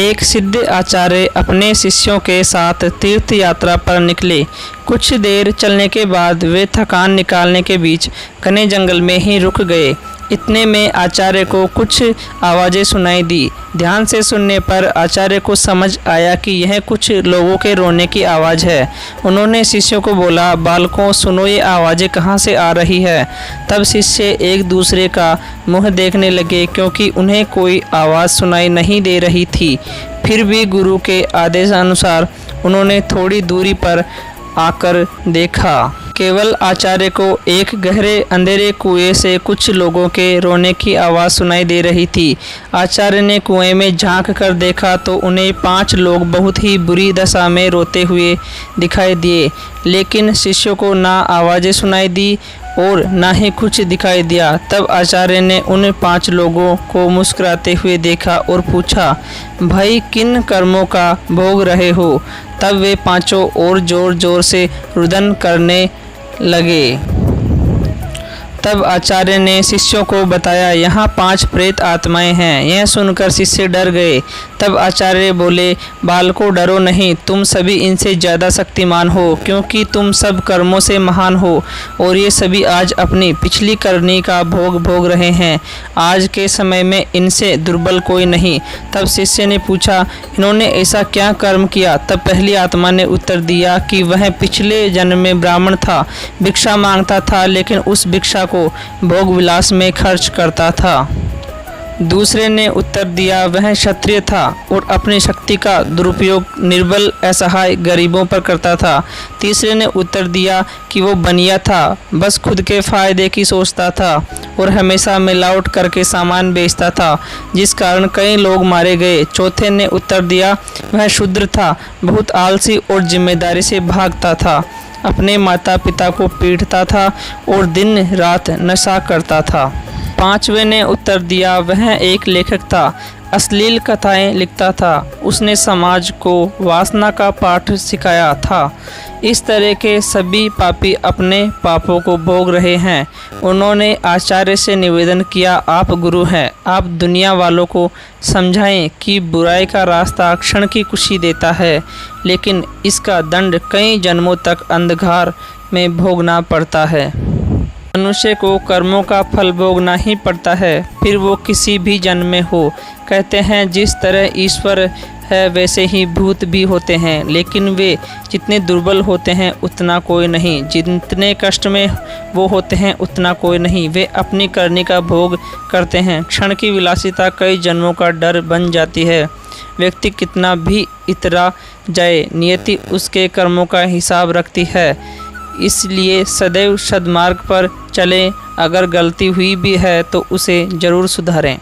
एक सिद्ध आचार्य अपने शिष्यों के साथ तीर्थ यात्रा पर निकले। कुछ देर चलने के बाद वे थकान निकालने के बीच घने जंगल में ही रुक गए। इतने में आचार्य को कुछ आवाज़ें सुनाई दी। ध्यान से सुनने पर आचार्य को समझ आया कि यह कुछ लोगों के रोने की आवाज़ है। उन्होंने शिष्यों को बोला, बालकों सुनो, ये आवाज़ें कहाँ से आ रही है। तब शिष्य एक दूसरे का मुँह देखने लगे क्योंकि उन्हें कोई आवाज़ सुनाई नहीं दे रही थी। फिर भी गुरु के आदेशानुसार उन्होंने थोड़ी दूरी पर आकर देखा। केवल आचार्य को एक गहरे अंधेरे कुएं से कुछ लोगों के रोने की आवाज़ सुनाई दे रही थी। आचार्य ने कुएं में झांक कर देखा तो उन्हें 5 लोग बहुत ही बुरी दशा में रोते हुए दिखाई दिए, लेकिन शिष्यों को ना आवाज़ें सुनाई दी और ना ही कुछ दिखाई दिया। तब आचार्य ने उन 5 लोगों को मुस्कुराते हुए देखा और पूछा, भाई किन कर्मों का भोग रहे हो। तब वे 5 और जोर जोर से रुदन करने लगे। तब आचार्य ने शिष्यों को बताया, यहाँ 5 प्रेत आत्माएं हैं। यह सुनकर शिष्य डर गए। तब आचार्य बोले, बालकों डरो नहीं, तुम सभी इनसे ज़्यादा शक्तिमान हो क्योंकि तुम सब कर्मों से महान हो और ये सभी आज अपनी पिछली करनी का भोग भोग रहे हैं। आज के समय में इनसे दुर्बल कोई नहीं। तब शिष्य ने पूछा, इन्होंने ऐसा क्या कर्म किया। तब पहली आत्मा ने उत्तर दिया कि वह पिछले जन्म में ब्राह्मण था, भिक्षा मांगता था, लेकिन उस भिक्षा को भोग विलास में खर्च करता था। दूसरे ने उत्तर दिया, वह क्षत्रिय था और अपनी शक्ति का दुरुपयोग निर्बल, असहाय गरीबों पर करता था। तीसरे ने उत्तर दिया कि वो बनिया था, बस खुद के फायदे की सोचता था और हमेशा मिलावट करके सामान बेचता था, जिस कारण कई लोग मारे गए। चौथे ने उत्तर दिया, वह शूद्र था, बहुत आलसी और जिम्मेदारी से भागता था, अपने माता पिता को पीटता था और दिन रात नशा करता था। 5वें ने उत्तर दिया, वह एक लेखक था, अश्लील कथाएं लिखता था, उसने समाज को वासना का पाठ सिखाया था। इस तरह के सभी पापी अपने पापों को भोग रहे हैं। उन्होंने आचार्य से निवेदन किया, आप गुरु हैं, आप दुनिया वालों को समझाएं कि बुराई का रास्ता क्षण की खुशी देता है, लेकिन इसका दंड कई जन्मों तक अंधकार में भोगना पड़ता है। मनुष्य को कर्मों का फल भोगना ही पड़ता है, फिर वो किसी भी जन्म में हो। कहते हैं जिस तरह ईश्वर है वैसे ही भूत भी होते हैं, लेकिन वे जितने दुर्बल होते हैं उतना कोई नहीं, जितने कष्ट में वो होते हैं उतना कोई नहीं। वे अपनी करनी का भोग करते हैं। क्षण की विलासिता कई जन्मों का डर बन जाती है। व्यक्ति कितना भी इतरा जाए, नियति उसके कर्मों का हिसाब रखती है। इसलिए सदैव सद्मार्ग पर चलें। अगर गलती हुई भी है तो उसे ज़रूर सुधारें।